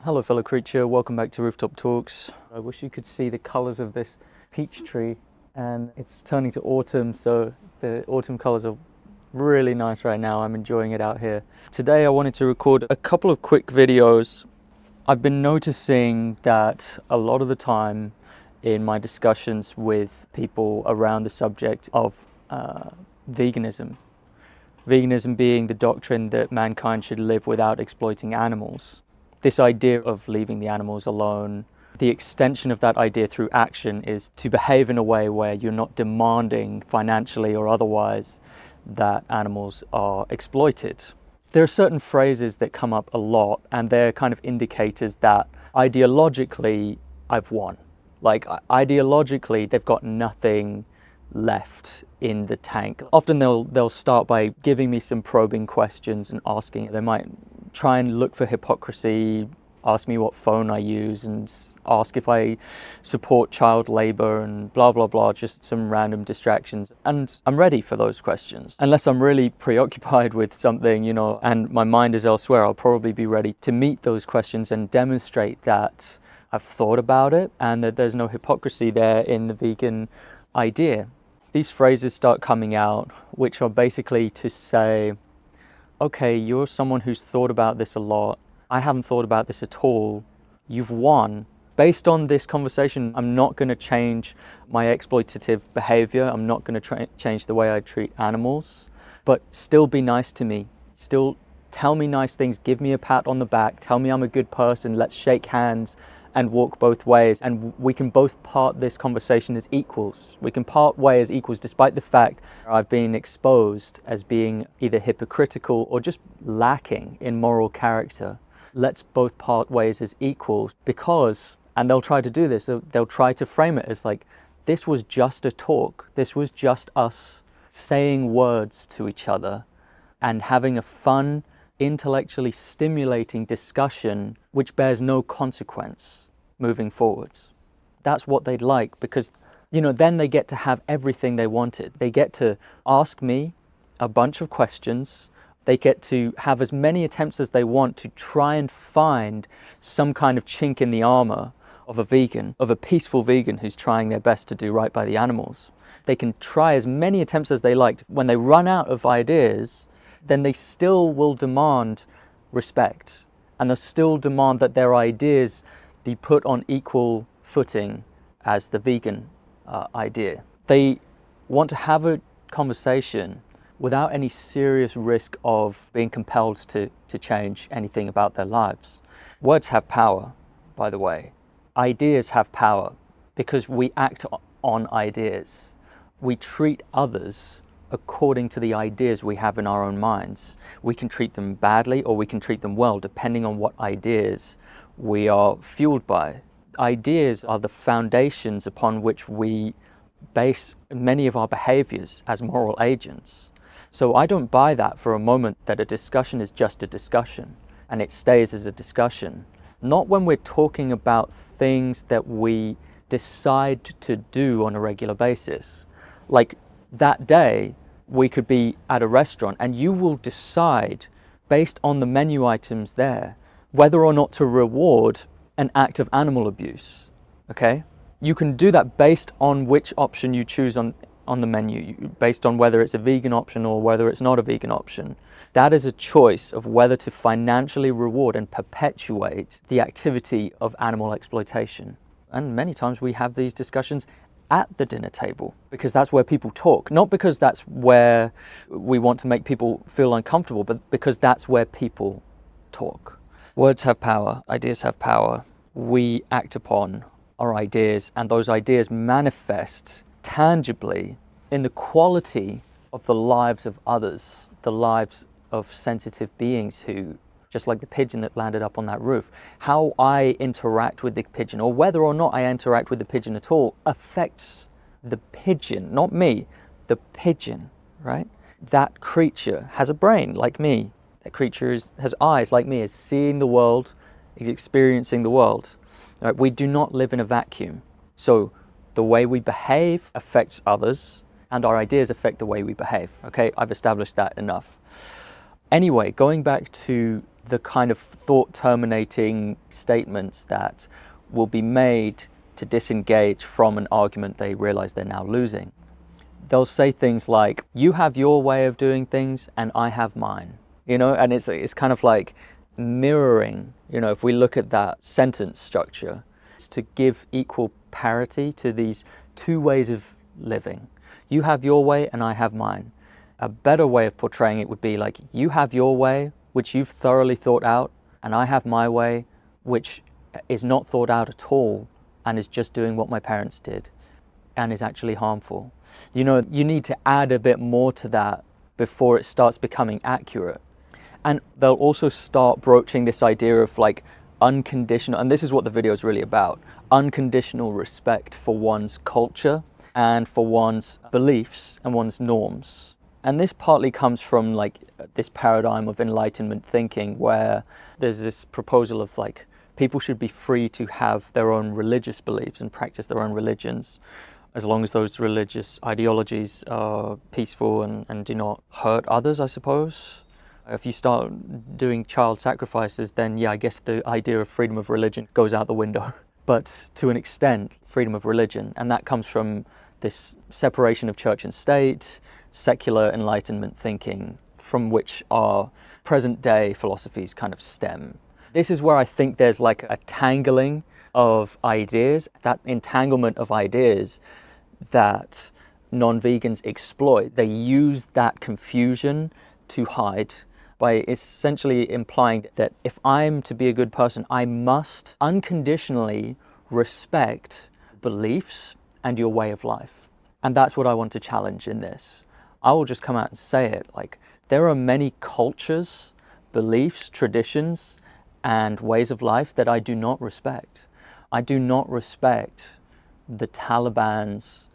Hello fellow creature, welcome back to Rooftop Talks. I wish you could see the colors of this peach tree, and it's turning to autumn, so the autumn colors are really nice right now. I'm enjoying it out here. Today I wanted to record a couple of quick videos. I've been noticing that a lot of the time in my discussions with people around the subject of veganism being the doctrine that mankind should live without exploiting animals. This idea of leaving the animals alone, the extension of that idea through action is to behave in a way where you're not demanding financially or otherwise that animals are exploited. There are certain phrases that come up a lot, and they're kind of indicators that ideologically I've won. Like ideologically they've got nothing left in the tank. Often they'll start by giving me some probing questions and asking. They might try and look for hypocrisy, ask me what phone I use, and ask if I support child labor and blah blah blah, just some random distractions. And I'm ready for those questions. Unless I'm really preoccupied with something, and my mind is elsewhere, I'll probably be ready to meet those questions and demonstrate that I've thought about it and that there's no hypocrisy there in the vegan idea. These phrases start coming out, which are basically to say, okay, you're someone who's thought about this a lot. I haven't thought about this at all. You've won. Based on this conversation, I'm not going to change my exploitative behavior. I'm not going to change the way I treat animals, but still be nice to me. Still tell me nice things. Give me a pat on the back. Tell me I'm a good person. Let's shake hands and walk both ways, and we can both part this conversation as equals. We can part ways as equals despite the fact I've been exposed as being either hypocritical or just lacking in moral character. Let's both part ways as equals because, and they'll try to do this, so they'll try to frame it as like, this was just a talk. This was just us saying words to each other and having a fun, intellectually stimulating discussion which bears no consequence moving forwards. That's what they'd like, because then they get to have everything they wanted. They get to ask me a bunch of questions. They get to have as many attempts as they want to try and find some kind of chink in the armor of a vegan, of a peaceful vegan who's trying their best to do right by the animals. They can try as many attempts as they like. When they run out of ideas, then they still will demand respect, and they'll still demand that their ideas be put on equal footing as the vegan idea. They want to have a conversation without any serious risk of being compelled to change anything about their lives. Words have power, by the way. Ideas have power because we act on ideas. We treat others according to the ideas we have in our own minds. We can treat them badly or we can treat them well, depending on what ideas we are fueled by. Ideas are the foundations upon which we base many of our behaviors as moral agents. So I don't buy that for a moment, that a discussion is just a discussion and it stays as a discussion. Not when we're talking about things that we decide to do on a regular basis. Like that day, we could be at a restaurant and you will decide based on the menu items there whether or not to reward an act of animal abuse, okay? You can do that based on which option you choose on the menu, based on whether it's a vegan option or whether it's not a vegan option. That is a choice of whether to financially reward and perpetuate the activity of animal exploitation. And many times we have these discussions at the dinner table, because that's where people talk, not because that's where we want to make people feel uncomfortable, but because that's where people talk. Words have power, ideas have power. We act upon our ideas, and those ideas manifest tangibly in the quality of the lives of others, the lives of sensitive beings who, just like the pigeon that landed up on that roof, how I interact with the pigeon, or whether or not I interact with the pigeon at all, affects the pigeon, not me, the pigeon, right? That creature has a brain like me. That creature has eyes like me, is seeing the world, is experiencing the world. Right? We do not live in a vacuum. So the way we behave affects others, and our ideas affect the way we behave. Okay, I've established that enough. Anyway, going back to the kind of thought-terminating statements that will be made to disengage from an argument they realize they're now losing. They'll say things like, you have your way of doing things and I have mine, you know, and it's kind of like mirroring, you know, if we look at that sentence structure, it's to give equal parity to these two ways of living. You have your way and I have mine. A better way of portraying it would be like, you have your way, which you've thoroughly thought out, and I have my way, which is not thought out at all and is just doing what my parents did and is actually harmful. You know, you need to add a bit more to that before it starts becoming accurate. And they'll also start broaching this idea of like unconditional, and this is what the video is really about, unconditional respect for one's culture and for one's beliefs and one's norms. And this partly comes from like this paradigm of Enlightenment thinking, where there's this proposal of like people should be free to have their own religious beliefs and practice their own religions, as long as those religious ideologies are peaceful and do not hurt others, I suppose. If you start doing child sacrifices, then yeah, I guess the idea of freedom of religion goes out the window. But to an extent, freedom of religion, and that comes from this separation of church and state, secular Enlightenment thinking, from which our present day philosophies kind of stem. This is where I think there's like a tangling of ideas, that entanglement of ideas that non-vegans exploit. They use that confusion to hide by essentially implying that if I'm to be a good person, I must unconditionally respect beliefs and your way of life. And that's what I want to challenge in this. I will just come out and say it, like, there are many cultures, beliefs, traditions, and ways of life that I do not respect. I do not respect the Taliban's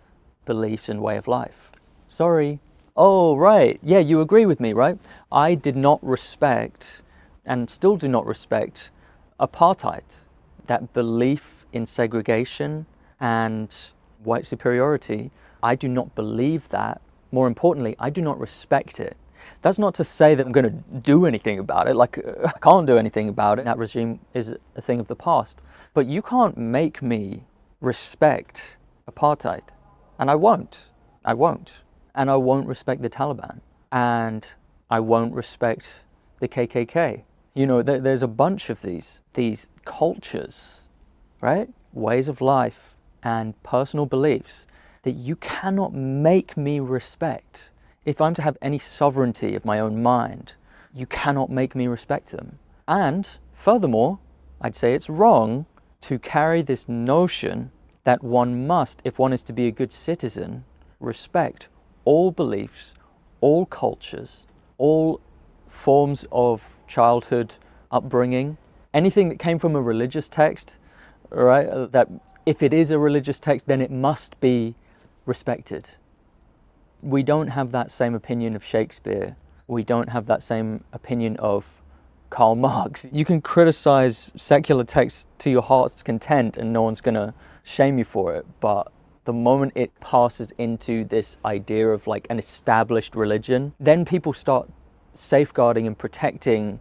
beliefs and way of life. Sorry. Oh, right. Yeah, you agree with me, right? I did not respect, and still do not respect, apartheid. That belief in segregation and white superiority, I do not believe that. More importantly, I do not respect it. That's not to say that I'm going to do anything about it. Like, I can't do anything about it. That regime is a thing of the past. But you can't make me respect apartheid. And I won't. I won't. And I won't respect the Taliban. And I won't respect the KKK. You know, there's a bunch of these cultures, right? Ways of life and personal beliefs that you cannot make me respect. If I'm to have any sovereignty of my own mind, you cannot make me respect them. And furthermore, I'd say it's wrong to carry this notion that one must, if one is to be a good citizen, respect all beliefs, all cultures, all forms of childhood upbringing, anything that came from a religious text, right? That if it is a religious text, then it must be respected. We don't have that same opinion of Shakespeare. We don't have that same opinion of Karl Marx. You can criticize secular texts to your heart's content and no one's gonna shame you for it, but the moment it passes into this idea of like an established religion, then people start safeguarding and protecting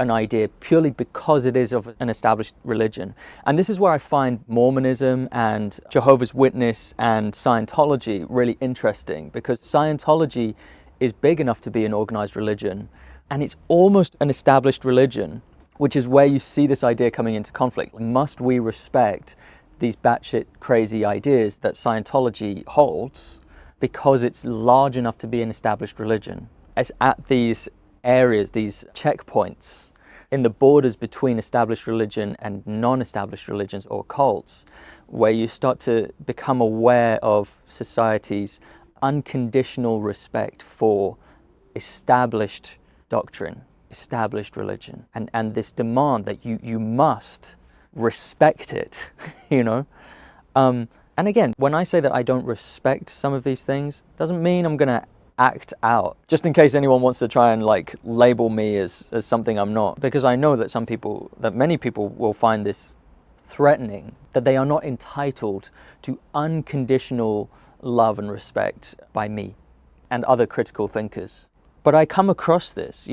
an idea purely because it is of an established religion. And this is where I find Mormonism and Jehovah's Witness and Scientology really interesting, because Scientology is big enough to be an organized religion, and it's almost an established religion, which is where you see this idea coming into conflict. Must we respect these batshit crazy ideas that Scientology holds because it's large enough to be an established religion? It's at these areas, these checkpoints in the borders between established religion and non-established religions or cults, where you start to become aware of society's unconditional respect for established doctrine, established religion, and this demand that you must respect it, you know? And again, when I say that I don't respect some of these things, doesn't mean I'm gonna act out, just in case anyone wants to try and like label me as something I'm not, because I know that many people will find this threatening, that they are not entitled to unconditional love and respect by me and other critical thinkers. But I come across this,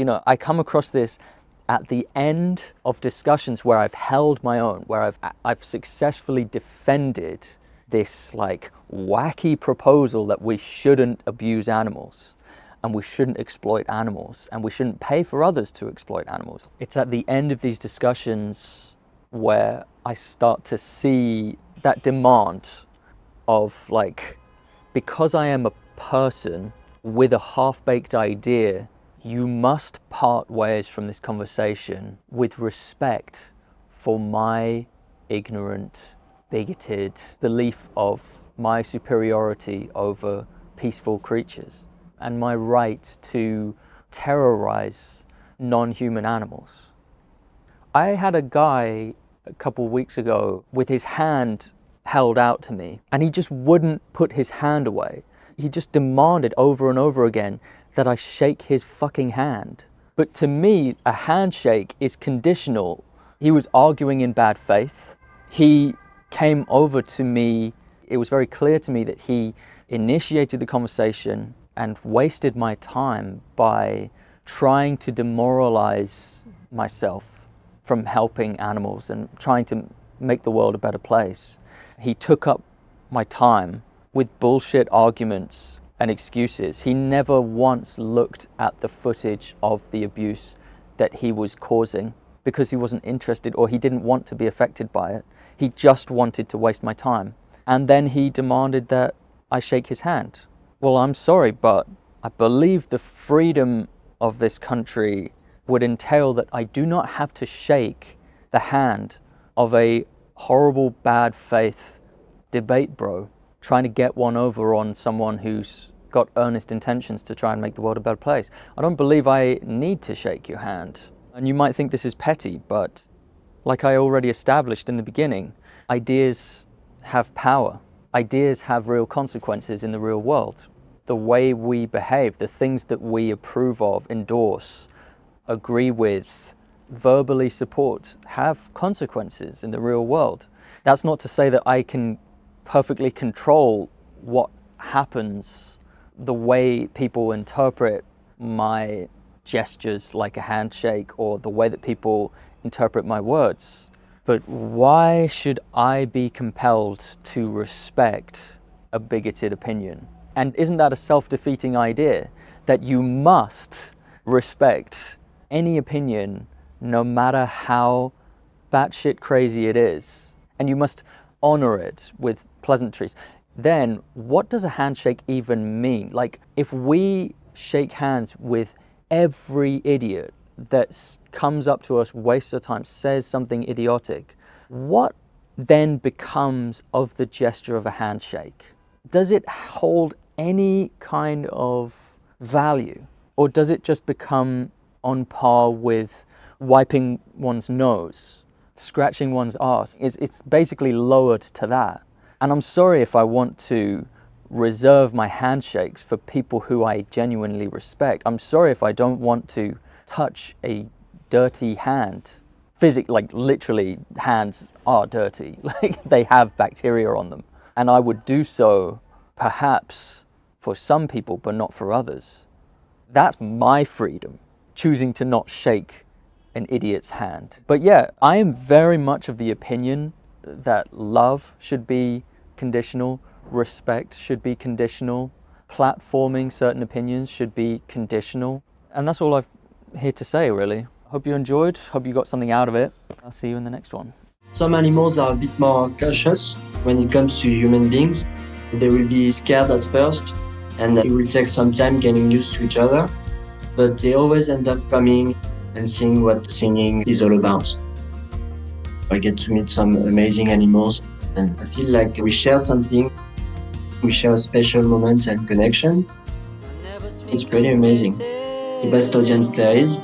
at the end of discussions where I've held my own, where I've successfully defended this like wacky proposal that we shouldn't abuse animals and we shouldn't exploit animals and we shouldn't pay for others to exploit animals. It's at the end of these discussions where I start to see that demand of like, because I am a person with a half-baked idea, you must part ways from this conversation with respect for my ignorant, bigoted belief of my superiority over peaceful creatures and my right to terrorize non-human animals. I had a guy a couple weeks ago with his hand held out to me and he just wouldn't put his hand away. He just demanded over and over again that I shake his fucking hand. But to me, a handshake is conditional. He was arguing in bad faith. He came over to me. It was very clear to me that he initiated the conversation and wasted my time by trying to demoralize myself from helping animals and trying to make the world a better place. He took up my time with bullshit arguments and excuses. He never once looked at the footage of the abuse that he was causing because he wasn't interested or he didn't want to be affected by it. He just wanted to waste my time. And then he demanded that I shake his hand. Well, I'm sorry, but I believe the freedom of this country would entail that I do not have to shake the hand of a horrible bad faith debate bro trying to get one over on someone who's got earnest intentions to try and make the world a better place. I don't believe I need to shake your hand. And you might think this is petty, but like I already established in the beginning, ideas have power. Ideas have real consequences in the real world. The way we behave, the things that we approve of, endorse, agree with, verbally support, have consequences in the real world. That's not to say that I can perfectly control what happens, the way people interpret my gestures like a handshake or the way that people interpret my words. But why should I be compelled to respect a bigoted opinion? And isn't that a self-defeating idea? That you must respect any opinion no matter how batshit crazy it is. And you must honor it with pleasantries. Then what does a handshake even mean? Like if we shake hands with every idiot that comes up to us, wastes our time, says something idiotic, what then becomes of the gesture of a handshake? Does it hold any kind of value? Or does it just become on par with wiping one's nose, scratching one's arse? It's basically lowered to that. And I'm sorry if I want to reserve my handshakes for people who I genuinely respect. I'm sorry if I don't want to touch a dirty hand. Like literally hands are dirty. Like they have bacteria on them. And I would do so perhaps for some people, but not for others. That's my freedom, choosing to not shake an idiot's hand. But yeah, I am very much of the opinion that love should be conditional, respect should be conditional, platforming certain opinions should be conditional. And that's all I've here to say, really. Hope you enjoyed, hope you got something out of it. I'll see you in the next one. Some animals are a bit more cautious when it comes to human beings. They will be scared at first, and it will take some time getting used to each other, but they always end up coming and seeing what singing is all about. I get to meet some amazing animals, and I feel like we share something. We share a special moment and connection. It's pretty amazing. The best audience there is,